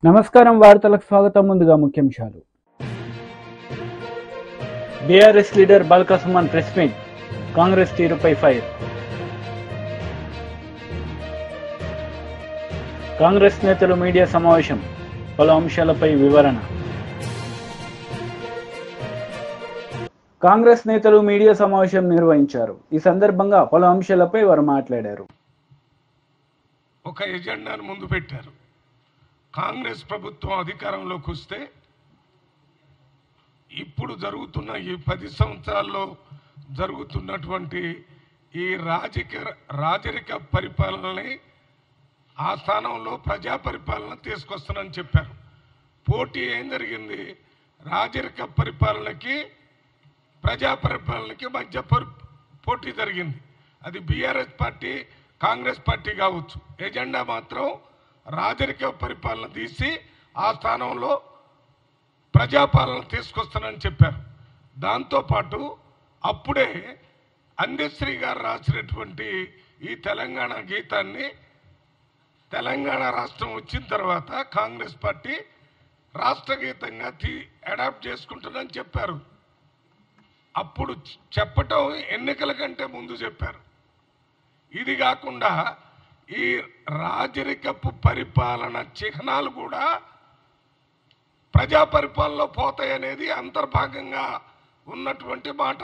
నమస్కారం వార్తలకు స్వాగతం. ముందుగా ముఖ్యాంశాలు. BRS leader Balka Suman press meet, Congress తీరుపై ఫైర్. కాంగ్రెస్ నేతలు మీడియా సమావేశం, పలు అంశాలపై వివరణ. కాంగ్రెస్ నేతలు మీడియా సమావేశం నిర్వహించారు. ఈ సందర్భంగా పలు అంశాలపై వారు మాట్లాడారు. ఒక ఎజెండాను ముందు పెట్టారు. కాంగ్రెస్ ప్రభుత్వం అధికారంలోకి వస్తే ఇప్పుడు జరుగుతున్న ఈ 10 సంవత్సరాల్లో జరుగుతున్నటువంటి ఈ రాజరిక పరిపాలనని ఆ స్థానంలో ప్రజా పరిపాలన తీసుకొస్తానని చెప్పారు. పోటీ ఏం జరిగింది? రాజరిక పరిపాలనకి ప్రజా పరిపాలనకి మధ్య పోటీ జరిగింది. అది బీఆర్ఎస్ పార్టీ, కాంగ్రెస్ పార్టీ కావచ్చు. ఎజెండా మాత్రం రాజరిక పరిపాలన తీసి ఆ స్థానంలో ప్రజాపాలన తీసుకొస్తానని చెప్పారు. దాంతోపాటు అప్పుడే అందశ్రీ గారు రాసినటువంటి ఈ తెలంగాణ గీతాన్ని తెలంగాణ రాష్ట్రం వచ్చిన తర్వాత కాంగ్రెస్ పార్టీ రాష్ట్ర గీతంగా అడాప్ట్ చేసుకుంటుందని చెప్పారు. అప్పుడు చెప్పటం ఎన్నికల కంటే ముందు చెప్పారు. ఇది కాకుండా ఈ రాజరికపు పరిపాలన చిహ్నాలు కూడా ప్రజా పరిపాలనలో పోతాయనేది అంతర్భాగంగా ఉన్నటువంటి మాట.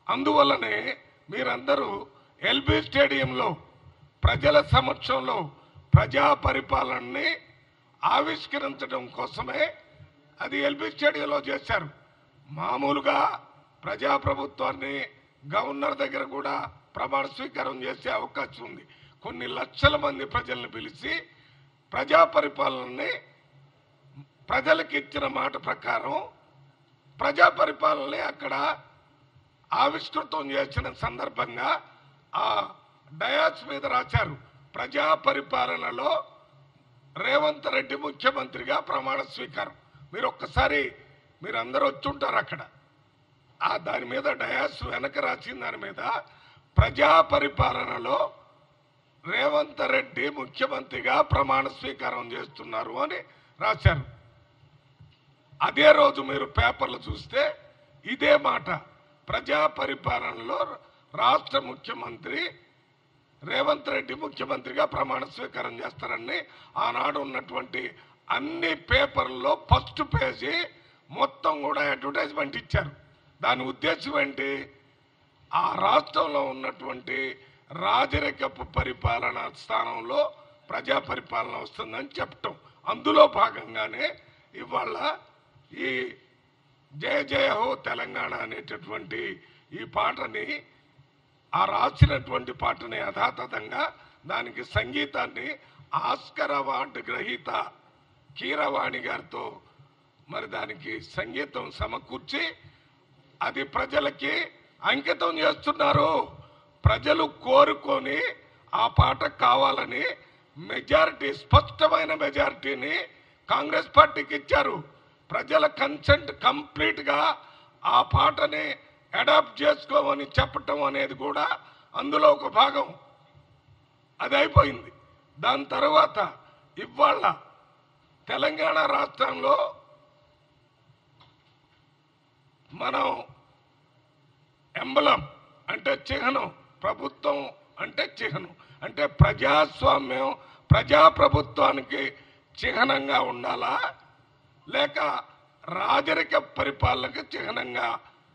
అందువల్లనే మీరందరూ ఎల్బీ స్టేడియంలో ప్రజల సమక్షంలో ప్రజా పరిపాలనని ఆవిష్కరించడం కోసమే అది ఎల్బీ స్టేడియంలో చేశారు. మామూలుగా ప్రజాప్రభుత్వాన్ని గవర్నర్ దగ్గర కూడా ప్రమాణ స్వీకారం చేసే అవకాశం ఉంది. కొన్ని లక్షల మంది ప్రజల్ని పిలిచి ప్రజా పరిపాలనని ప్రజలకు ఇచ్చిన మాట ప్రకారం ప్రజా పరిపాలనని అక్కడ ఆవిష్కృతం చేసిన సందర్భంగా ఆ డయాస్ మీద రాశారు. ప్రజా పరిపాలనలో రేవంత్ రెడ్డి ముఖ్యమంత్రిగా ప్రమాణ స్వీకారం. మీరు ఒక్కసారి మీరందరూ వచ్చుంటారు అక్కడ. దాని మీద డయాస్ వెనక రాసిన దాని మీద ప్రజా పరిపాలనలో రేవంత్ రెడ్డి ముఖ్యమంత్రిగా ప్రమాణ స్వీకారం చేస్తున్నారు అని రాశారు. అదే రోజు మీరు పేపర్లు చూస్తే ఇదే మాట, ప్రజా పరిపాలనలో రాష్ట్ర ముఖ్యమంత్రి రేవంత్ రెడ్డి ముఖ్యమంత్రిగా ప్రమాణ స్వీకారం చేస్తారని ఆనాడు ఉన్నటువంటి అన్ని పేపర్లలో ఫస్ట్ పేజీ మొత్తం కూడా అడ్వర్టైజ్మెంట్ ఇచ్చారు. దాని ఉద్దేశం ఏంటి? ఆ రాష్ట్రంలో ఉన్నటువంటి రాజరికపు పరిపాలన స్థానంలో ప్రజా పరిపాలన వస్తుందని చెప్పటం. అందులో భాగంగానే ఇవాళ ఈ జయ జయ హో తెలంగాణ అనేటటువంటి ఈ పాటని, ఆ రాసినటువంటి పాటని యథాతథంగా దానికి సంగీతాన్ని ఆస్కర్ అవార్డు గ్రహీత కీరవాణి గారితో మరి దానికి సంగీతం సమకూర్చి అది ప్రజలకి అంకితం చేస్తున్నారు. ప్రజలు కోరుకొని ఆ పాట కావాలని మెజారిటీ, స్పష్టమైన మెజారిటీని కాంగ్రెస్ పార్టీకి ఇచ్చారు. ప్రజల కన్సెంట్ కంప్లీట్గా ఆ పాటని అడాప్ట్ చేసుకోమని చెప్పటం అనేది కూడా అందులో ఒక భాగం. అది అయిపోయింది. దాని తర్వాత ఇవాళ తెలంగాణ రాష్ట్రంలో మనం ఎంబలం అంటే చిహ్నం, ప్రభుత్వం అంటే చిహ్నం, అంటే ప్రజాస్వామ్యం ప్రజాప్రభుత్వానికి చిహ్నంగా ఉండాలా, లేక రాజరిక పరిపాలనకి చిహ్నంగా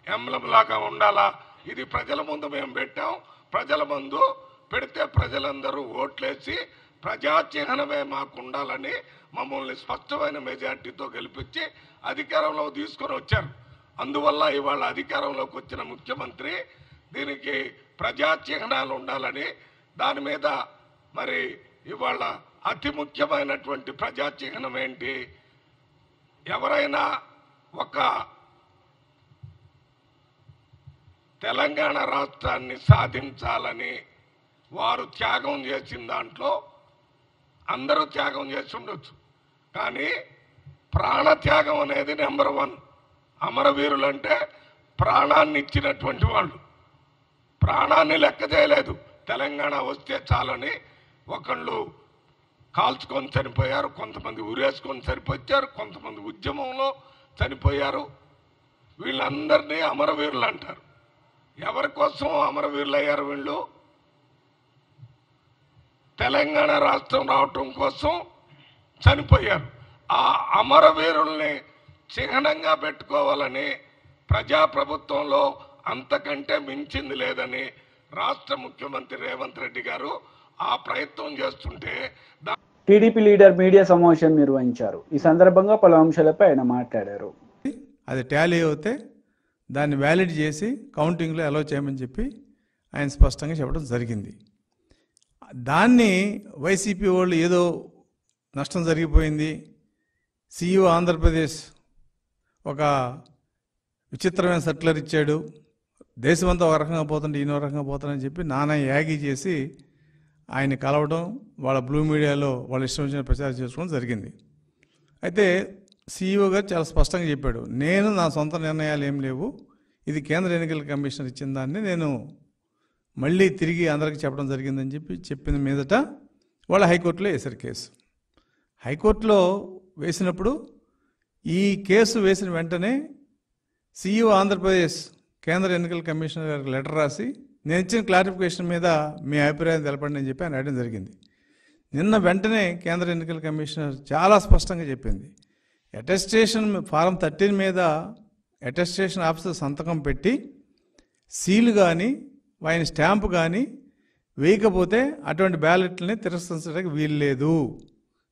ఎంబలం లాగా ఉండాలా? ఇది ప్రజల ముందు మేము పెట్టాం. ప్రజల ముందు పెడితే ప్రజలందరూ ఓట్లేసి ప్రజా చిహ్నమే మాకు ఉండాలని మమ్మల్ని స్పష్టమైన మెజార్టీతో గెలిపించి అధికారంలో తీసుకొని వచ్చారు. అందువల్ల ఇవాళ అధికారంలోకి వచ్చిన ముఖ్యమంత్రి దీనికి ప్రజా చిహ్నాలు ఉండాలని దాని మీద మరి ఇవాళ అతి ముఖ్యమైనటువంటి ప్రజా చిహ్నం ఏంటి? ఎవరైనా ఒక తెలంగాణ రాష్ట్రాన్ని సాధించాలని వారు త్యాగం చేసిన దాంట్లో అందరూ త్యాగం చేసి ఉండొచ్చు, కానీ ప్రాణత్యాగం అనేది నెంబర్ 1. అమరవీరులు అంటే ప్రాణాన్ని ఇచ్చినటువంటి వాళ్ళు. ప్రాణాన్ని లెక్క చేయలేదు. తెలంగాణ వస్తే చాలని ఒకళ్ళు కాల్చుకొని చనిపోయారు, కొంతమంది ఉరేసుకొని చనిపోయారు, కొంతమంది ఉద్యమంలో చనిపోయారు. వీళ్ళందరినీ అమరవీరులు అంటారు. ఎవరి కోసం అమరవీరులు అయ్యారు వీళ్ళు? తెలంగాణ రాష్ట్రం రావటం కోసం చనిపోయారు. ఆ అమరవీరుల్ని చిహ్నంగా పెట్టుకోవాలని ప్రజాప్రభుత్వంలో అంతకంటే మించింది లేదని రాష్ట్ర ముఖ్యమంత్రి రేవంత్ రెడ్డి గారు ఆ ప్రయత్నం చేస్తుంటే టీడీపీ లీడర్ మీడియా సమావేశం నిర్వహించారు. ఈ సందర్భంగా పలు అంశాలపై ఆయన మాట్లాడారు. అది టాలీ అవుతే దాన్ని వ్యాలిడ్ చేసి కౌంటింగ్లో అలౌ చేయమని చెప్పి ఆయన స్పష్టంగా చెప్పడం జరిగింది. దాన్ని వైసీపీ వాళ్ళు ఏదో నష్టం జరిగిపోయింది, సీఈఓ ఆంధ్రప్రదేశ్ ఒక విచిత్రమైన సర్క్యులర్ ఇచ్చాడు, దేశమంతా ఒక రకంగా పోతుంటే ఈయన ఒక రకంగా పోతానని చెప్పి నానా యాగి చేసి ఆయన కలవడం, వాళ్ళ బ్లూ మీడియాలో వాళ్ళ ఇష్టం వచ్చిన ప్రచారం చేసుకోవడం జరిగింది. అయితే సీఈఓ గారు చాలా స్పష్టంగా చెప్పాడు, నేను నా సొంత నిర్ణయాలు ఏం లేవు, ఇది కేంద్ర ఎన్నికల కమిషనర్ ఇచ్చిన దాన్ని నేను మళ్ళీ తిరిగి అందరికి చెప్పడం జరిగిందని చెప్పి చెప్పిన మీదట వాళ్ళు హైకోర్టులో వేశారు కేసు. హైకోర్టులో వేసినప్పుడు ఈ కేసు వేసిన వెంటనే సీఈఓ ఆంధ్రప్రదేశ్ కేంద్ర ఎన్నికల కమిషనర్ గారికి లెటర్ రాసి నేను ఇచ్చిన క్లారిఫికేషన్ మీద మీ అభిప్రాయం తెలపండి అని చెప్పి ఆయన రాయడం జరిగింది. నిన్న వెంటనే కేంద్ర ఎన్నికల కమిషనర్ చాలా స్పష్టంగా చెప్పింది, అటెస్టేషన్ ఫారం 13 మీద అటెస్టేషన్ ఆఫీసర్ సంతకం పెట్టి సీలు కానీ ఆయన స్టాంపు కానీ వేయకపోతే అటువంటి బ్యాలెట్లని తిరస్కరించడానికి వీలు లేదు,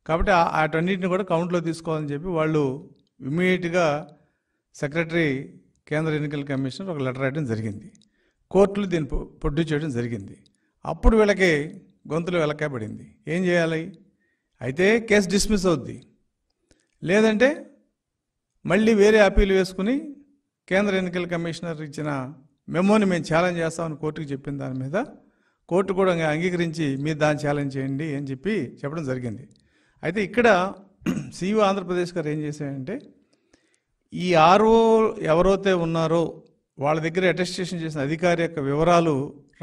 కాబట్టి అటన్నిటిని కూడా కౌంట్లో తీసుకోవాలని చెప్పి వాళ్ళు ఇమ్మీడియట్గా సెక్రటరీ కేంద్ర ఎన్నికల కమిషనర్ ఒక లెటర్ రాయడం జరిగింది. కోర్టులు దీన్ని ప్రొడ్యూస్ చేయడం జరిగింది. అప్పుడు వీళ్ళకి గొంతులు వెలకబడింది, ఏం చేయాలి? అయితే కేసు డిస్మిస్ అవుద్ది, లేదంటే మళ్ళీ వేరే అప్పీల్ వేసుకుని కేంద్ర ఎన్నికల కమిషనర్ ఇచ్చిన మెమోని మేము ఛాలెంజ్ చేస్తామని కోర్టుకు చెప్పిన దాని మీద కోర్టు కూడా అంగీకరించి మీరు దాన్ని ఛాలెంజ్ చేయండి అని చెప్పి చెప్పడం జరిగింది. అయితే ఇక్కడ సీఈఓ ఆంధ్రప్రదేశ్ గారు ఏం చేశారంటే, ఈ ఆర్ఓ ఎవరైతే ఉన్నారో వాళ్ళ దగ్గర అటెస్టేషన్ చేసిన అధికారి యొక్క వివరాలు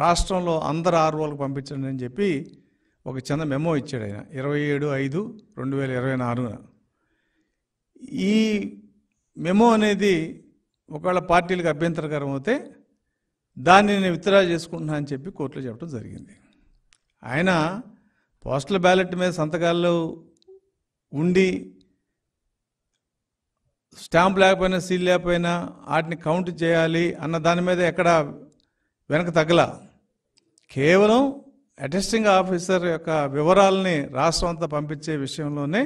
రాష్ట్రంలో అందరు ఆర్ఓలకు పంపించండి అని చెప్పి ఒక చిన్న మెమో ఇచ్చాడు ఆయన 27/5/2024. ఈ మెమో అనేది ఒకవేళ పార్టీలకు అభ్యంతరకరం అయితే దాన్ని నేను విత్డ్రా చేసుకుంటున్నా అని చెప్పి కోర్టులో చెప్పడం జరిగింది. ఆయన పోస్టల్ బ్యాలెట్ మీద సంతకాల్లో ఉండి స్టాంప్ లేకపోయినా సీల్ లేకపోయినా వాటిని కౌంట్ చేయాలి అన్న దాని మీద ఎక్కడ వెనక తగ్గల, కేవలం అటెస్టింగ్ ఆఫీసర్ యొక్క వివరాలని రాష్ట్రం అంతా పంపించే విషయంలోనే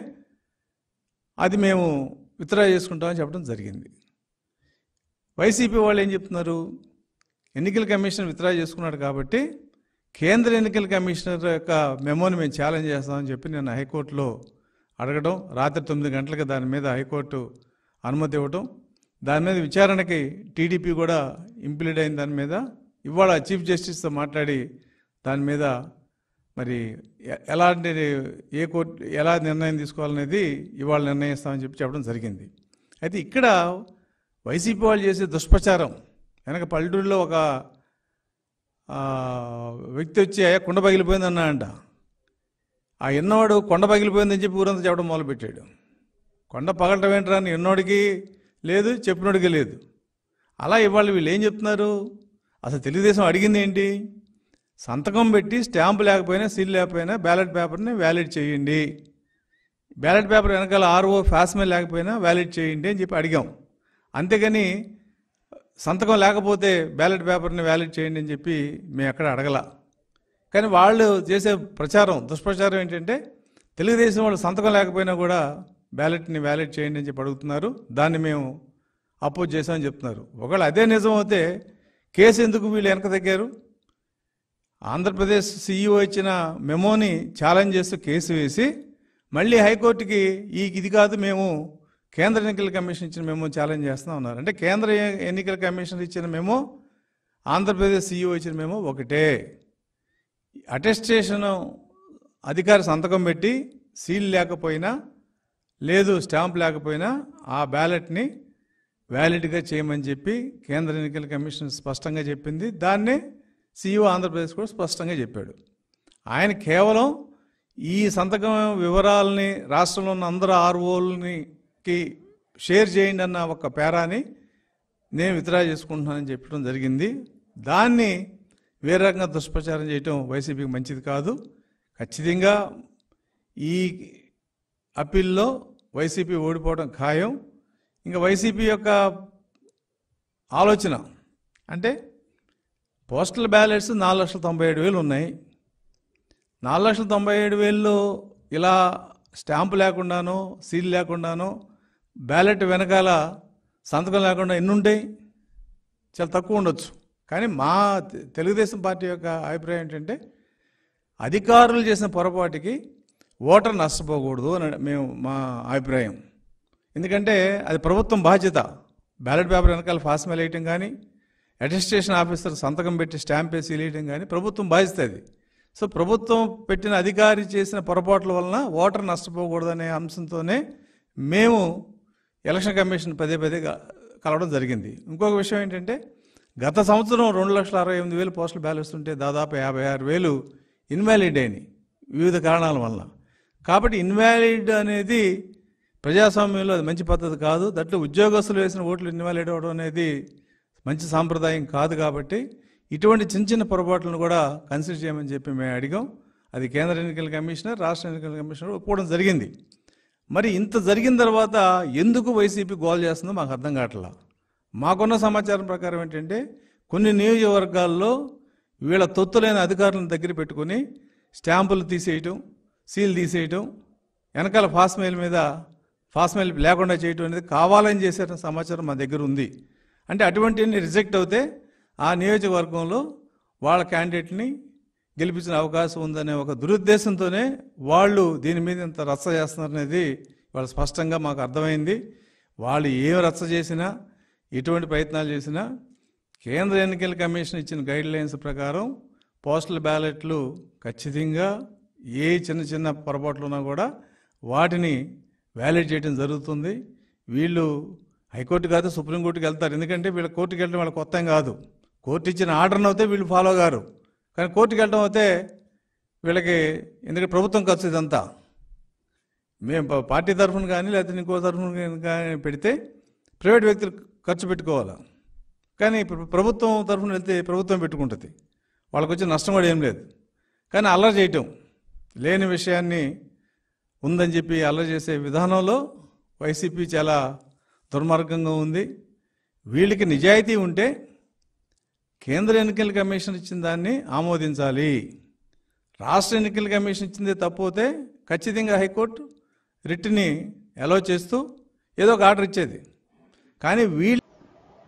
అది మేము విత్డ్రా చేసుకుంటామని చెప్పడం జరిగింది. వైసీపీ వాళ్ళు ఏం చెప్తున్నారు, ఎన్నికల కమిషన్ విత్డ్రా చేసుకున్నాడు కాబట్టి కేంద్ర ఎన్నికల కమిషనర్ యొక్క మెమోని మేము ఛాలెంజ్ చేస్తామని చెప్పి నేను హైకోర్టులో అడగడం, రాత్రి 9 గంటలకు దాని మీద హైకోర్టు అనుమతి ఇవ్వటం, దాని మీద విచారణకి టీడీపీ కూడా ఇంప్లీడ్ అయిన దాని మీద ఇవాళ చీఫ్ జస్టిస్తో మాట్లాడి దాని మీద మరి ఎలాంటి ఏ కోర్టు ఎలా నిర్ణయం తీసుకోవాలనేది ఇవాళ నిర్ణయిస్తామని చెప్పి చెప్పడం జరిగింది. అయితే ఇక్కడ వైసీపీ వాళ్ళు చేసే దుష్ప్రచారం వెనక పల్లెటూరులో ఒక వ్యక్తి వచ్చి కుండ పగిలిపోయింది అన్నాడంట. ఆ ఎన్నోడు కొండ పగిలిపోయిందని చెప్పి ఊరంతా చెప్పడం మొదలుపెట్టాడు. కొండ పగలటం ఏంటరా అని ఎన్నోడికి లేదు, చెప్పినోడికి లేదు. అలా ఇవాళ వీళ్ళు ఏం చెప్తున్నారు, అసలు తెలుగుదేశం అడిగింది ఏంటి, సంతకం పెట్టి స్టాంపు లేకపోయినా సీల్ లేకపోయినా బ్యాలెట్ పేపర్ని వ్యాలిడ్ చేయండి, బ్యాలెట్ పేపర్ వెనకాల ఆర్ఓ ఫాస్మెల్ లేకపోయినా వ్యాలిడ్ చేయండి అని చెప్పి అడిగాం. అంతేగాని సంతకం లేకపోతే బ్యాలెట్ పేపర్ని వ్యాలిడ్ చేయండి అని చెప్పి మేము ఎక్కడ అడగల. కానీ వాళ్ళు చేసే ప్రచారం దుష్ప్రచారం ఏంటంటే తెలుగుదేశం వాళ్ళు సంతకం లేకపోయినా కూడా బ్యాలెట్ని వ్యాలిడ్ చేయండి అని చెప్పి అడుగుతున్నారు, దాన్ని మేము అపోజ్ చేసామని చెప్తున్నారు. ఒకవేళ అదే నిజం అయితే కేసు ఎందుకు వీళ్ళు వెనక తగ్గారు? ఆంధ్రప్రదేశ్ సీఈఓ ఇచ్చిన మెమోని ఛాలెంజ్ చేస్తూ కేసు వేసి మళ్ళీ హైకోర్టుకి ఇది కాదు మేము కేంద్ర ఎన్నికల కమిషన్ ఇచ్చిన మెమో ఛాలెంజ్ చేస్తూ ఉన్నారు. అంటే కేంద్ర ఎన్నికల కమిషన్ ఇచ్చిన మెమో ఆంధ్రప్రదేశ్ సీఈఓ ఇచ్చిన మెమో ఒకటే. అటెస్టేషన్ అధికారి సంతకం పెట్టి సీల్ లేకపోయినా లేదు స్టాంప్ లేకపోయినా ఆ బ్యాలెట్ని వ్యాలిడ్గా చేయమని చెప్పి కేంద్ర ఎన్నికల కమిషన్ స్పష్టంగా చెప్పింది. దాన్నే సీఈఓ ఆంధ్రప్రదేశ్ కూడా స్పష్టంగా చెప్పాడు. ఆయన కేవలం ఈ సంతకం వివరాలని రాష్ట్రంలో ఉన్న అందరు ఆర్ఓలకి షేర్ చేయండి అన్న ఒక పేరాని నేను విత్డ్రా చేసుకుంటున్నానని చెప్పడం జరిగింది. దాన్ని వేరే రకంగా దుష్ప్రచారం చేయటం వైసీపీకి మంచిది కాదు. ఖచ్చితంగా ఈ అప్పీల్లో వైసీపీ ఓడిపోవడం ఖాయం. ఇంకా వైసీపీ యొక్క ఆలోచన అంటే పోస్టల్ బ్యాలెట్స్ 4,97,000 ఉన్నాయి. 4,97,000 ఇలా స్టాంపు లేకుండానో సీల్ లేకుండానో బ్యాలెట్ వెనకాల సంతకం లేకుండా ఎన్ని ఉంటాయి? చాలా తక్కువ ఉండొచ్చు. కానీ మా తెలుగుదేశం పార్టీ యొక్క అభిప్రాయం ఏంటంటే అధికారులు చేసిన పొరపాటుకి ఓటర్ నష్టపోకూడదు అని మా అభిప్రాయం. ఎందుకంటే అది ప్రభుత్వం బాధ్యత. బ్యాలెట్ పేపర్ వెనకాల ఫాస్మెల్ వేయటం కానీ, అటెస్టేషన్ ఆఫీసర్ సంతకం పెట్టి స్టాంప్ వేసి వేయటం కానీ ప్రభుత్వం బాధ్యత అది. సో ప్రభుత్వం పెట్టిన అధికారి చేసిన పొరపాట్ల వలన ఓటర్ నష్టపోకూడదనే అంశంతోనే మేము ఎలక్షన్ కమిషన్ పదే కలవడం జరిగింది. ఇంకొక విషయం ఏంటంటే గత సంవత్సరం 2,68,000 పోస్టల్ బ్యాలెట్స్ ఉంటే దాదాపు 56,000 ఇన్వాలిడ్ అయినాయి వివిధ కారణాల వలన. కాబట్టి ఇన్వాలిడ్ అనేది ప్రజాస్వామ్యంలో అది మంచి పద్ధతి కాదు. దట్లో ఉద్యోగస్తులు వేసిన ఓట్లు ఇన్వాలిడ్ అవ్వడం అనేది మంచి సాంప్రదాయం కాదు. కాబట్టి ఇటువంటి చిన్న చిన్న పొరపాట్లను కూడా కన్సిడర్ చేయమని చెప్పి మేము అడిగాం. అది కేంద్ర ఎన్నికల కమిషనర్, రాష్ట్ర ఎన్నికల కమిషనర్ ఒప్పుకోవడం జరిగింది. మరి ఇంత జరిగిన తర్వాత ఎందుకు వైసీపీ గోల్ చేస్తుందో మాకు అర్థం కావట్లా. మాకున్న సమాచారం ప్రకారం ఏంటంటే కొన్ని నియోజకవర్గాల్లో వీళ్ళ తొత్తులైన అధికారులను దగ్గర పెట్టుకొని స్టాంపులు తీసేయటం, సీల్ తీసేయటం, వెనకాల ఫాస్మెయిల్ లేకుండా చేయటం అనేది కావాలని చేసిన సమాచారం మా దగ్గర ఉంది. అంటే అటువంటివన్నీ రిజెక్ట్ అవుతే ఆ నియోజకవర్గంలో వాళ్ళ క్యాండిడేట్ని గెలిపించిన అవకాశం ఉందనే ఒక దురుద్దేశంతోనే వాళ్ళు దీని మీద ఇంత రచ్చ చేస్తున్నారనేది వాళ్ళు స్పష్టంగా మాకు అర్థమైంది. వాళ్ళు ఏం రచ్చ చేసినా, ఎటువంటి ప్రయత్నాలు చేసినా కేంద్ర ఎన్నికల కమిషన్ ఇచ్చిన గైడ్ లైన్స్ ప్రకారం పోస్టల్ బ్యాలెట్లు ఖచ్చితంగా ఏ చిన్న చిన్న పొరపాట్లు ఉన్నా కూడా వాటిని వ్యాలిడ్ చేయడం జరుగుతుంది. వీళ్ళు హైకోర్టు కాదు సుప్రీంకోర్టుకి వెళ్తారు. ఎందుకంటే వీళ్ళ కోర్టుకి వెళ్ళడం వాళ్ళకి కొత్త కాదు. కోర్టు ఇచ్చిన ఆర్డర్ని అయితే వీళ్ళు ఫాలో గారు. కానీ కోర్టుకి వెళ్ళడం అయితే వీళ్ళకి, ఎందుకంటే ప్రభుత్వం ఖర్చు ఇదంతా మేము పార్టీ తరఫున కానీ లేకపోతే ఇంకో తరఫున కానీ పెడితే ప్రైవేట్ వ్యక్తులు ఖర్చు పెట్టుకోవాలి. కానీ ప్రభుత్వం తరఫున వెళ్తే ప్రభుత్వం పెట్టుకుంటుంది. వాళ్ళకి వచ్చే నష్టం కూడా ఏం లేదు. కానీ అల్లరి చేయటం, లేని విషయాన్ని ఉందని చెప్పి అల్లరి చేసే విధానంలో వైసీపీ చాలా దుర్మార్గంగా ఉంది. వీళ్ళకి నిజాయితీ ఉంటే కేంద్ర ఎన్నికల కమిషన్ ఇచ్చిన దాన్ని ఆమోదించాలి. రాష్ట్ర ఎన్నికల కమిషన్ ఇచ్చిందే తప్పితే ఖచ్చితంగా హైకోర్టు రిట్ని అలౌ చేస్తూ ఏదో ఒక ఆర్డర్ ఇచ్చేది. కానీ వీళ్ళు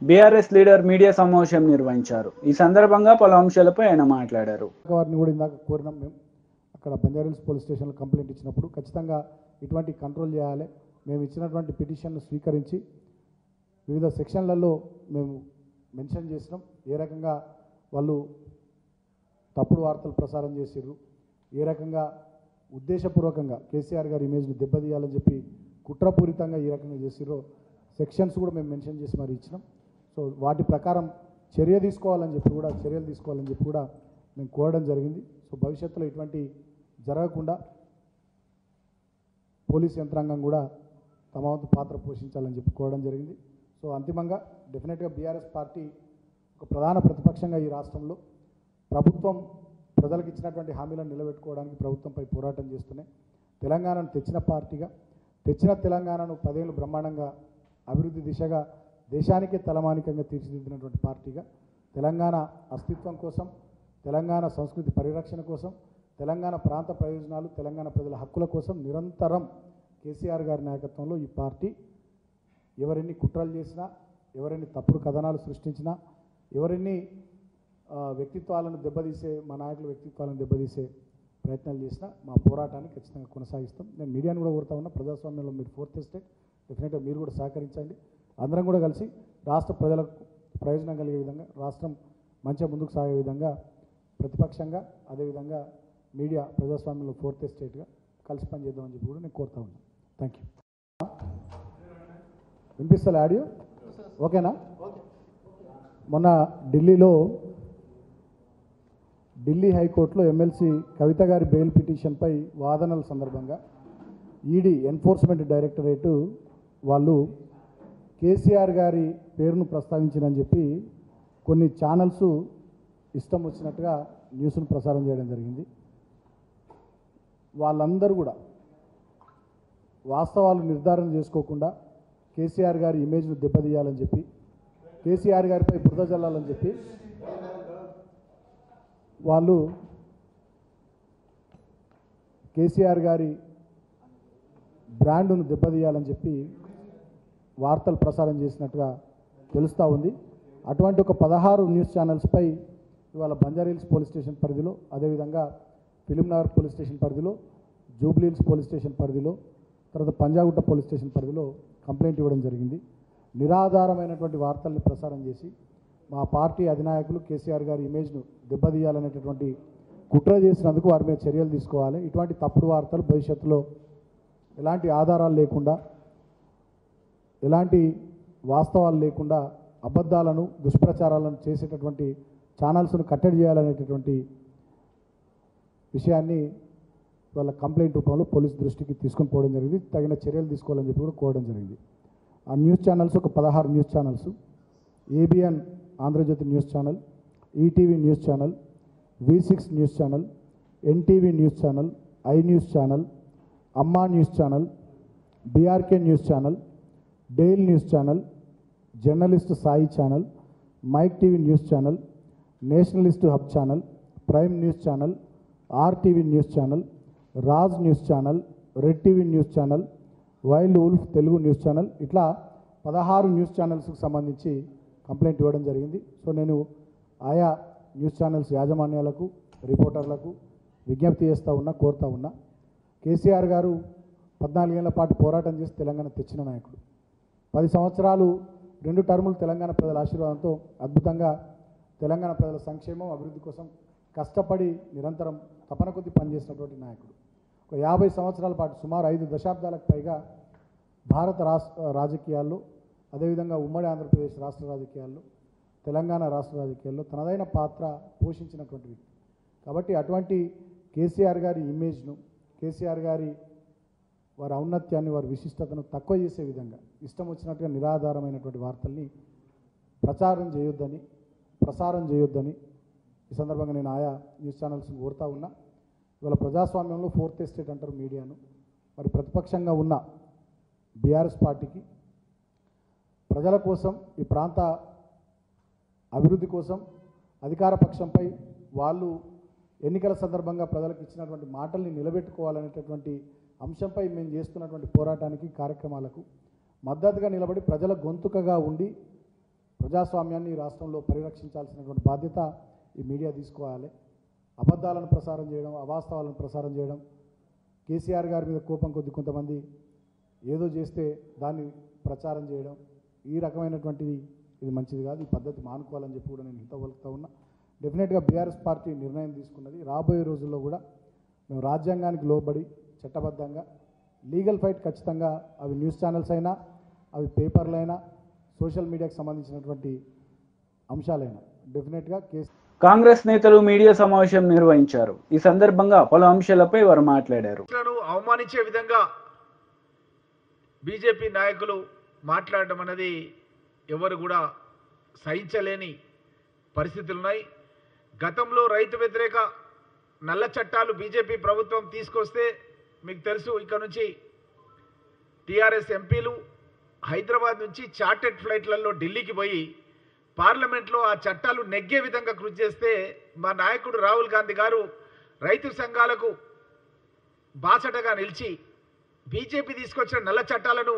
బీఆర్ఎస్ లీడర్ మీడియా సమావేశం నిర్వహించారు. ఈ సందర్భంగా పలు అంశాలపై ఆయన మాట్లాడారు. వారిని కూడా ఇందాక కోరినాం. మేము అక్కడ బంజారాహిల్స్ పోలీస్ స్టేషన్లో కంప్లైంట్ ఇచ్చినప్పుడు ఖచ్చితంగా ఇటువంటి కంట్రోల్ చేయాలి. మేము ఇచ్చినటువంటి పిటిషన్ను స్వీకరించి వివిధ సెక్షన్లలో మేము మెన్షన్ చేసినాం. ఏ రకంగా వాళ్ళు తప్పుడు వార్తలు ప్రసారం చేసిర్రు, ఏ రకంగా ఉద్దేశపూర్వకంగా కేసీఆర్ గారి ఇమేజ్ని దెబ్బతీయాలని చెప్పి కుట్రపూరితంగా ఈ రకంగా చేసిర్రో సెక్షన్స్ కూడా మేము మెన్షన్ చేసి మరి ఇచ్చినాం. సో వాటి ప్రకారం చర్యలు తీసుకోవాలని చెప్పి కూడా మేము కోరడం జరిగింది. సో భవిష్యత్తులో ఇటువంటి జరగకుండా పోలీస్ యంత్రాంగం కూడా తమ వంతు పాత్ర పోషించాలని చెప్పి కోరడం జరిగింది. సో అంతిమంగా డెఫినెట్గా బీఆర్ఎస్ పార్టీ ఒక ప్రధాన ప్రతిపక్షంగా ఈ రాష్ట్రంలో ప్రభుత్వం ప్రజలకు ఇచ్చినటువంటి హామీలను నిలబెట్టుకోవడానికి ప్రభుత్వంపై పోరాటం చేస్తూనే తెలంగాణను తెచ్చిన పార్టీగా, తెచ్చిన తెలంగాణను 10 ఏళ్ళు బ్రహ్మాండంగా అభివృద్ధి దిశగా దేశానికే తలమానికంగా తీర్చిదిద్దినటువంటి పార్టీగా తెలంగాణ అస్తిత్వం కోసం, తెలంగాణ సంస్కృతి పరిరక్షణ కోసం, తెలంగాణ ప్రాంత ప్రయోజనాలు, తెలంగాణ ప్రజల హక్కుల కోసం నిరంతరం కేసీఆర్ గారి నాయకత్వంలో ఈ పార్టీ ఎవరెన్ని కుట్రలు చేసినా, ఎవరెన్ని తప్పుడు కథనాలు సృష్టించినా, ఎవరెన్ని వ్యక్తిత్వాలను దెబ్బతీసే, మా నాయకుల వ్యక్తిత్వాలను దెబ్బతీసే ప్రయత్నాలు చేసినా మా పోరాటాన్ని ఖచ్చితంగా కొనసాగిస్తాం. నేను మీడియాను కూడా కోరుతా ఉన్నా, ప్రజాస్వామ్యంలో మీరు 4th ఎస్టేట్, డెఫినెట్గా మీరు కూడా సహకరించండి. అందరం కూడా కలిసి రాష్ట్ర ప్రజలకు ప్రయోజనం కలిగే విధంగా, రాష్ట్రం మంచిగా ముందుకు సాగే విధంగా ప్రతిపక్షంగా, అదేవిధంగా మీడియా ప్రజాస్వామ్యంలో 4th ఎస్టేట్గా కలిసి పనిచేద్దామని చెప్పి కూడా నేను కోరుతా ఉన్నాను. Thank you. వినిపిస్తా ఆడియో? ఓకేనా? మొన్న ఢిల్లీ హైకోర్టులో ఎమ్మెల్సీ కవిత గారి బెయిల్ పిటిషన్పై వాదనల సందర్భంగా ఈడీ ఎన్ఫోర్స్మెంట్ డైరెక్టరేటు వాళ్ళు కేసీఆర్ గారి పేరును ప్రస్తావించినని చెప్పి కొన్ని ఛానల్స్ ఇష్టం వచ్చినట్టుగా న్యూస్ను ప్రసారం చేయడం జరిగింది. వాళ్ళందరూ కూడా వాస్తవాలు నిర్ధారణ చేసుకోకుండా కేసీఆర్ గారి ఇమేజ్ను దెబ్బతీయాలని చెప్పి, కేసీఆర్ గారిపై బురద జల్లాలని చెప్పి వాళ్ళు కేసీఆర్ గారి బ్రాండ్ను దెబ్బతీయాలని చెప్పి వార్తలు ప్రసారం చేసినట్టుగా తెలుస్తూ ఉంది. అటువంటి ఒక 16 న్యూస్ ఛానల్స్పై ఇవాళ బంజారాహిల్స్ పోలీస్ స్టేషన్ పరిధిలో, అదేవిధంగా ఫిలింనగర్ పోలీస్ స్టేషన్ పరిధిలో, జూబ్లీహిల్స్ పోలీస్ స్టేషన్ పరిధిలో, తర్వాత పంజాగుట్ట పోలీస్ స్టేషన్ పరిధిలో కంప్లైంట్ ఇవ్వడం జరిగింది. నిరాధారమైనటువంటి వార్తల్ని ప్రసారం చేసి మా పార్టీ అధినాయకులు కేసీఆర్ గారి ఇమేజ్ను దెబ్బతీయాలనేటటువంటి కుట్ర చేసినందుకు వారి మీద చర్యలు తీసుకోవాలి. ఇటువంటి తప్పుడు వార్తలు భవిష్యత్తులో ఎలాంటి ఆధారాలు లేకుండా, ఎలాంటి వాస్తవాలు లేకుండా అబద్ధాలను, దుష్ప్రచారాలను చేసేటటువంటి ఛానల్స్ను కట్టడి చేయాలనేటటువంటి విషయాన్ని వాళ్ళ కంప్లైంట్ రూపంలో పోలీస్ దృష్టికి తీసుకొని పోవడం జరిగింది. తగిన చర్యలు తీసుకోవాలని చెప్పి కూడా కోరడం జరిగింది. ఆ న్యూస్ ఛానల్స్ ఒక 16 news channels: ABN Andhrajyothy news channel, ETV news channel, V6 news channel, NTV news channel, I news channel, Amma news channel, BRK news channel, dial news channel, journalist Sai channel, mike TV news channel, nationalist hub channel, prime news channel, RTV news channel, Raj news channel, red TV news channel, wild wolf Telugu news channel, ఇట్లా 16 news ఛానల్స్కి సంబంధించి complaint ఇవ్వడం జరిగింది. So నేను ఆయా news channels యాజమాన్యాలకు, రిపోర్టర్లకు విజ్ఞప్తి చేస్తూ ఉన్నా, కోరుతూ ఉన్నా. కేసీఆర్ గారు 14 ఏళ్ల పాటు పోరాటం చేసి తెలంగాణ తెచ్చిన నాయకుడు. 10 సంవత్సరాలు 2 టర్ములు తెలంగాణ ప్రజల ఆశీర్వాదంతో అద్భుతంగా తెలంగాణ ప్రజల సంక్షేమం, అభివృద్ధి కోసం కష్టపడి నిరంతరం తపన కొద్దీ పనిచేసినటువంటి నాయకుడు. ఒక 50 సంవత్సరాల పాటు, సుమారు 5 దశాబ్దాలకు పైగా భారత రాజకీయాల్లో, అదేవిధంగా ఉమ్మడి ఆంధ్రప్రదేశ్ రాష్ట్ర రాజకీయాల్లో, తెలంగాణ రాష్ట్ర రాజకీయాల్లో తనదైన పాత్ర పోషించినటువంటి వ్యక్తి. కాబట్టి అటువంటి కేసీఆర్ గారి ఇమేజ్ను, కేసీఆర్ గారి వారి ఔన్నత్యాన్ని, వారి విశిష్టతను తక్కువ చేసే విధంగా ఇష్టం వచ్చినట్టుగా నిరాధారమైనటువంటి వార్తల్ని ప్రసారం చేయొద్దని ఈ సందర్భంగా నేను ఆయా న్యూస్ ఛానల్స్ని కోరుతా ఉన్నా. ఇవాళ ప్రజాస్వామ్యంలో 4th ఎస్టేట్ అంటారు మీడియాను. మరి ప్రతిపక్షంగా ఉన్న బీఆర్ఎస్ పార్టీకి ప్రజల కోసం, ఈ ప్రాంత అభివృద్ధి కోసం, అధికార పక్షంపై వాళ్ళు ఎన్నికల సందర్భంగా ప్రజలకు ఇచ్చినటువంటి మాటల్ని నిలబెట్టుకోవాలనేటటువంటి అంశంపై మేము చేస్తున్నటువంటి పోరాటానికి, కార్యక్రమాలకు మద్దతుగా నిలబడి ప్రజల గొంతుకగా ఉండి ప్రజాస్వామ్యాన్ని ఈ రాష్ట్రంలో పరిరక్షించాల్సినటువంటి బాధ్యత ఈ మీడియా తీసుకోవాలి. అబద్ధాలను ప్రసారం చేయడం, అవాస్తవాలను ప్రసారం చేయడం, కేసీఆర్ గారి మీద కోపం కొద్ది కొంతమంది ఏదో చేస్తే దాన్ని ప్రచారం చేయడం, ఈ రకమైనటువంటిది ఇది మంచిది కాదు. ఈ పద్ధతి మానుకోవాలని చెప్పి కూడా నేను హితవలుపుతా ఉన్నా. డెఫినెట్గా బీఆర్ఎస్ పార్టీ నిర్ణయం తీసుకున్నది. రాబోయే రోజుల్లో కూడా మేము రాజ్యాంగానికి లోబడి చట్టబద్ధంగా లీగల్ ఫైట్ ఖచ్చితంగా, అవి న్యూస్ ఛానల్స్ అయినా, అవి పేపర్లైనా, సోషల్ మీడియాకి సంబంధించినటువంటి అంశాలైనా డెఫినెట్గా కాంగ్రెస్ నేతలు మీడియా సమావేశం నిర్వహించారు. ఈ సందర్భంగా పలు అంశాలపై వారు మాట్లాడారు. అవమానించే విధంగా బీజేపీ నాయకులు మాట్లాడడం అనేది ఎవరు కూడా సహించలేని పరిస్థితులు ఉన్నాయి. గతంలో రైతు వ్యతిరేక నల్ల చట్టాలు బీజేపీ ప్రభుత్వం తీసుకొస్తే మీకు తెలుసు, ఇక్కడ నుంచి టీఆర్ఎస్ ఎంపీలు హైదరాబాద్ నుంచి చార్టెడ్ ఫ్లైట్లలో ఢిల్లీకి పోయి పార్లమెంట్లో ఆ చట్టాలు నెగ్గే విధంగా కృషి చేస్తే మా నాయకుడు రాహుల్ గాంధీ గారు రైతు సంఘాలకు బాసటగా నిలిచి బీజేపీ తీసుకొచ్చిన నల్ల చట్టాలను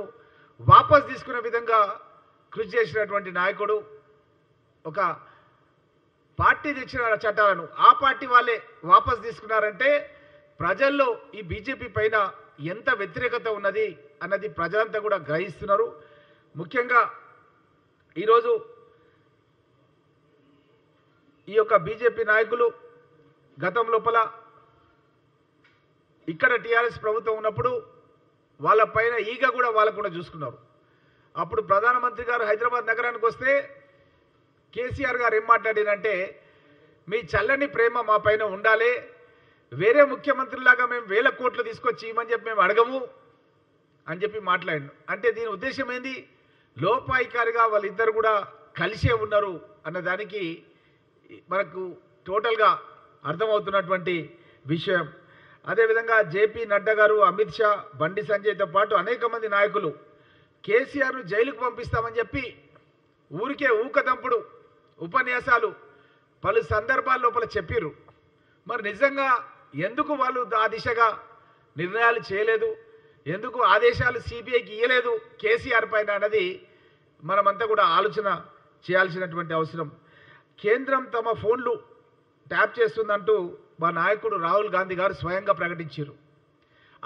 వాపస్ తీసుకునే విధంగా కృషి చేసినటువంటి నాయకుడు. ఒక పార్టీ తెచ్చిన చట్టాలను ఆ పార్టీ వాళ్ళే వాపస్ తీసుకున్నారంటే ప్రజల్లో ఈ బీజేపీ పైన ఎంత వ్యతిరేకత ఉన్నది అన్నది ప్రజలంతా కూడా గ్రహిస్తున్నారు. ముఖ్యంగా ఈరోజు ఈ యొక్క బీజేపీ నాయకులు గతం లోపల ఇక్కడ టీఆర్ఎస్ ప్రభుత్వం ఉన్నప్పుడు వాళ్ళ పైన ఈగ కూడా వాళ్ళకు కూడా చూసుకున్నారు. అప్పుడు ప్రధానమంత్రి గారు హైదరాబాద్ నగరానికి వస్తే కేసీఆర్ గారు ఏం మాట్లాడినంటే మీ చల్లని ప్రేమ మా పైన ఉండాలి, వేరే ముఖ్యమంత్రిలాగా మేము 1000 కోట్లు తీసుకొచ్చి ఇవ్వమని చెప్పి మేము అడగము అని చెప్పి మాట్లాడాను. అంటే దీని ఉద్దేశం ఏంది? లోపాయికారిగా వాళ్ళిద్దరు కూడా కలిసే ఉన్నారు అన్నదానికి మనకు టోటల్గా అర్థమవుతున్నటువంటి విషయం. అదేవిధంగా జేపీ నడ్డా గారు, అమిత్ షా, బండి సంజయ్తో పాటు అనేక మంది నాయకులు కేసీఆర్ను జైలుకు పంపిస్తామని చెప్పి ఊరికే ఊకదంపుడు ఉపన్యాసాలు పలు సందర్భాల లోపల చెప్పిర్రు. మరి నిజంగా ఎందుకు వాళ్ళు ఆ దిశగా నిర్ణయాలు చేయలేదు, ఎందుకు ఆదేశాలు సిబిఐకి ఇవ్వలేదు కేసీఆర్ పైన అన్నది మనమంతా కూడా ఆలోచన చేయాల్సినటువంటి అవసరం. కేంద్రం తమ ఫోన్లు ట్యాప్ చేస్తుందంటూ మా నాయకుడు రాహుల్ గాంధీ గారు స్వయంగా ప్రకటించారు.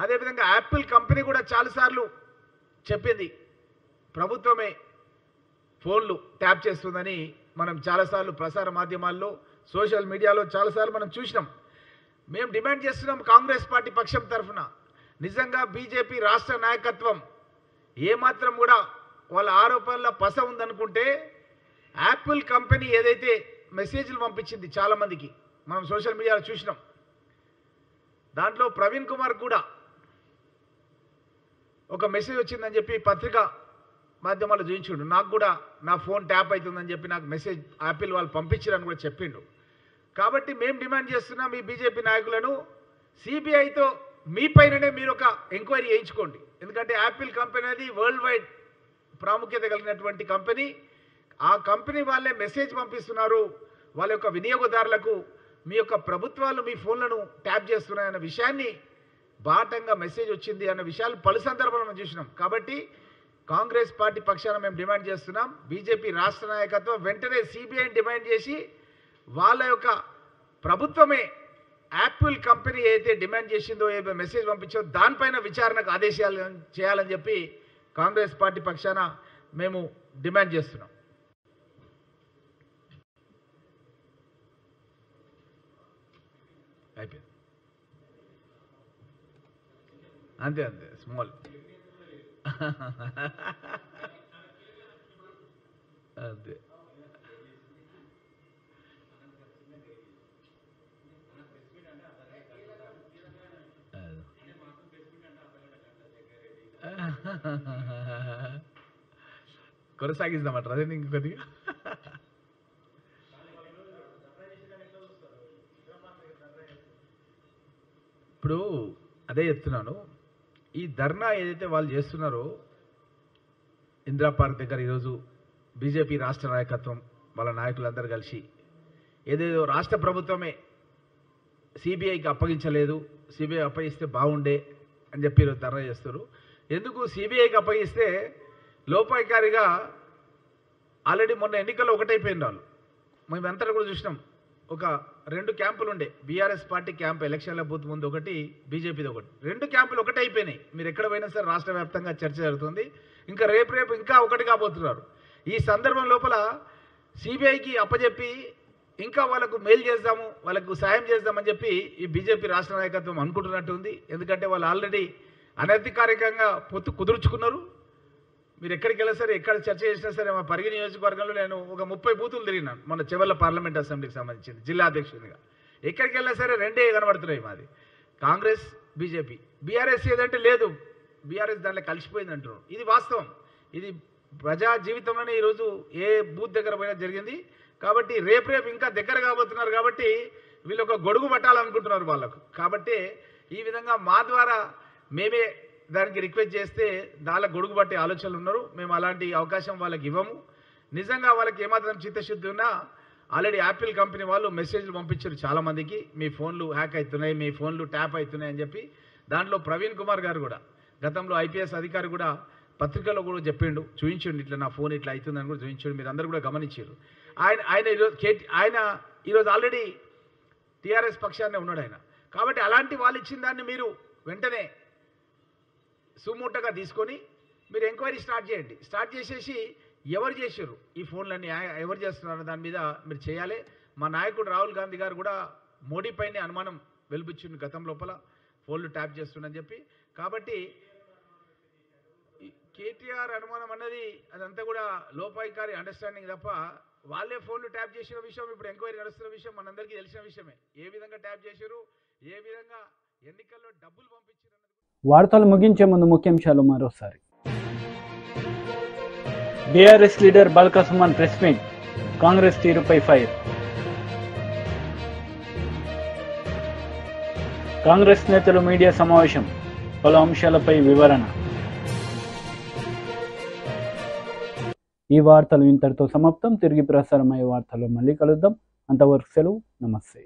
అదేవిధంగా యాపిల్ కంపెనీ కూడా చాలాసార్లు చెప్పింది ప్రభుత్వమే ఫోన్లు ట్యాప్ చేస్తుందని. మనం చాలాసార్లు ప్రసార మాధ్యమాల్లో, సోషల్ మీడియాలో చాలాసార్లు మనం చూసినాం. మేము డిమాండ్ చేస్తున్నాం కాంగ్రెస్ పార్టీ పక్షం తరఫున, నిజంగా బీజేపీ రాష్ట్ర నాయకత్వం ఏమాత్రం కూడా వాళ్ళ ఆరోపణల పస ఉందనుకుంటే యాపిల్ కంపెనీ ఏదైతే మెసేజ్లు పంపించింది చాలామందికి మనం సోషల్ మీడియాలో చూసినాం, దాంట్లో ప్రవీణ్ కుమార్ కూడా ఒక మెసేజ్ వచ్చిందని చెప్పి పత్రికా మాధ్యమాలు చూపించిండు. నాకు కూడా నా ఫోన్ ట్యాప్ అవుతుందని చెప్పి నాకు మెసేజ్ యాపిల్ వాళ్ళు పంపించారని కూడా చెప్పిండు. కాబట్టి మేము డిమాండ్ చేస్తున్నాం ఈ బీజేపీ నాయకులను, సిబిఐతో మీ పైననే మీరు ఒక ఎంక్వైరీ చేయించుకోండి. ఎందుకంటే యాపిల్ కంపెనీ అనేది వరల్డ్ వైడ్ ప్రాముఖ్యత కలిగినటువంటి కంపెనీ. ఆ కంపెనీ వాళ్ళే మెసేజ్ పంపిస్తున్నారు వాళ్ళ యొక్క వినియోగదారులకు, మీ యొక్క ప్రభుత్వాలు మీ ఫోన్లను ట్యాప్ చేస్తున్నాయన్న విషయాన్ని బాటంగా మెసేజ్ వచ్చింది అన్న విషయాలు పలు సందర్భాలు మనం చూసినాం. కాబట్టి కాంగ్రెస్ పార్టీ పక్షాన మేము డిమాండ్ చేస్తున్నాం, బీజేపీ రాష్ట్ర నాయకత్వం వెంటనే సిబిఐని డిమాండ్ చేసి వాళ్ళ యొక్క ప్రభుత్వమే యాపిల్ కంపెనీ ఏదైతే డిమాండ్ చేసిందో, ఏ మెసేజ్ పంపించిందో దానిపైన విచారణకు ఆదేశాలు చేయాలని చెప్పి కాంగ్రెస్ పార్టీ పక్షాన మేము డిమాండ్ చేస్తున్నాం. అయిపోయింది, అంతే అంతే, స్మాల్ అంతే. కొనసాగిస్తామంటారు అదే ఇంకొద్దిగా. ఇప్పుడు అదే చెప్తున్నాను, ఈ ధర్నా ఏదైతే వాళ్ళు చేస్తున్నారో ఇందిరా పార్క్ దగ్గర ఈరోజు బీజేపీ రాష్ట్ర నాయకత్వం వాళ్ళ నాయకులందరూ కలిసి ఏదేదో రాష్ట్ర ప్రభుత్వమే సిబిఐకి అప్పగించలేదు, సిబిఐ అప్పగిస్తే బాగుండే అని చెప్పి ఈరోజు ధర్నా చేస్తారు. ఎందుకు సిబిఐకి అప్పగిస్తే లోపాయికారిగా ఆల్రెడీ మొన్న ఎన్నికల్లో ఒకటైపోయిన వాళ్ళు మేమంతా కూడా చూసినాం. ఒక 2 క్యాంపులు ఉండే, బీఆర్ఎస్ పార్టీ క్యాంప్ ఎలక్షన్ల బూత్ ముందు ఒకటి, బీజేపీది ఒకటి, 2 క్యాంపులు ఒకటైపోయినాయి. మీరు ఎక్కడ పోయినా సరే రాష్ట్ర వ్యాప్తంగా చర్చ జరుగుతుంది. ఇంకా రేపు ఇంకా ఒకటి కాబోతున్నారు. ఈ సందర్భం లోపల సిబిఐకి అప్పచెప్పి ఇంకా వాళ్ళకు మెయిల్ చేద్దాము, వాళ్ళకు సాయం చేద్దామని చెప్పి ఈ బీజేపీ రాష్ట్ర నాయకత్వం అనుకుంటున్నట్టుంది. ఎందుకంటే వాళ్ళు ఆల్రెడీ అనధికారికంగా పొత్తు కుదుర్చుకున్నారు. మీరు ఎక్కడికి వెళ్ళినా సరే, ఎక్కడ చర్చ చేసినా సరే, మా పరిగి నియోజకవర్గంలో నేను ఒక 30 బూతులు తిరిగినాను మొన్న చెవెళ్ళ పార్లమెంట్ అసెంబ్లీకి సంబంధించింది జిల్లా అధ్యక్షునిగా. ఎక్కడికి వెళ్ళినా సరే 2 కనబడుతున్నాయి, మాది కాంగ్రెస్ బీజేపీ. బీఆర్ఎస్ ఏదంటే లేదు, బీఆర్ఎస్ దాంట్లో కలిసిపోయింది అంటున్నారు. ఇది వాస్తవం, ఇది ప్రజా జీవితంలోనే ఈరోజు ఏ బూత్ దగ్గర పోయినా జరిగింది. కాబట్టి రేపు ఇంకా దగ్గర కాబోతున్నారు. కాబట్టి వీళ్ళు ఒక గొడుగు పట్టాలనుకుంటున్నారు వాళ్ళకు. కాబట్టి ఈ విధంగా మా ద్వారా మేమే దానికి రిక్వెస్ట్ చేస్తే దానిలో గొడుగు పట్టే ఆలోచనలు ఉన్నారు. మేము అలాంటి అవకాశం వాళ్ళకి ఇవ్వము. నిజంగా వాళ్ళకి ఏమాత్రం చిత్తశుద్ధి ఉన్నా ఆల్రెడీ యాపిల్ కంపెనీ వాళ్ళు మెసేజ్లు పంపించారు చాలామందికి, మీ ఫోన్లు హ్యాక్ అవుతున్నాయి, మీ ఫోన్లు ట్యాప్ అవుతున్నాయి అని చెప్పి. దాంట్లో ప్రవీణ్ కుమార్ గారు కూడా గతంలో ఐపీఎస్ అధికారి కూడా పత్రికలో కూడా చెప్పిండు, చూపించండి ఇట్లా నా ఫోన్ ఇట్లా అవుతుందని కూడా చూపించండి. మీరు అందరూ కూడా గమనించారు. ఆయన ఈరోజు ఆల్రెడీ టీఆర్ఎస్ పక్షాన్నే ఉన్నాడు ఆయన. కాబట్టి అలాంటి వాళ్ళు ఇచ్చిన దాన్ని మీరు వెంటనే సుమూటగా తీసుకొని మీరు ఎంక్వైరీ స్టార్ట్ చేయండి. స్టార్ట్ చేసేసి ఎవరు చేశారు ఈ ఫోన్లన్నీ, ఎవరు చేస్తున్నారు దాని మీద మీరు చేయాలి. మా నాయకుడు రాహుల్ గాంధీ గారు కూడా మోడీ పైనే అనుమానం వెలిపించింది గతం లోపల ఫోన్లు ట్యాప్ చేస్తుందని చెప్పి. కాబట్టి కేటీఆర్ అనుమానం అన్నది అదంతా కూడా లోపాయికారి అండర్స్టాండింగ్ తప్ప వాళ్ళే ఫోన్లు ట్యాప్ చేసిన విషయం, ఇప్పుడు ఎంక్వైరీ నడుస్తున్న విషయం మనందరికీ తెలిసిన విషయమే. ఏ విధంగా ట్యాప్ చేశారు, ఏ విధంగా ఎన్నికల్లో డబ్బులు పంపించారు. వార్తలు ముగించే ముందు ముఖ్యాంశాలు మరోసారి. BRS leader Balka Suman press meet, Congress తీరుపై ఫైర్. కాంగ్రెస్ నేతలు మీడియా సమావేశం, పలు అంశాలపై వివరణ. ఈ వార్తలు ఇంతటితో సమాప్తం. తిరిగి ప్రసారమయ్యే వార్తల్లో మళ్ళీ కలుద్దాం. అంతవరకు సెలవు. నమస్తే.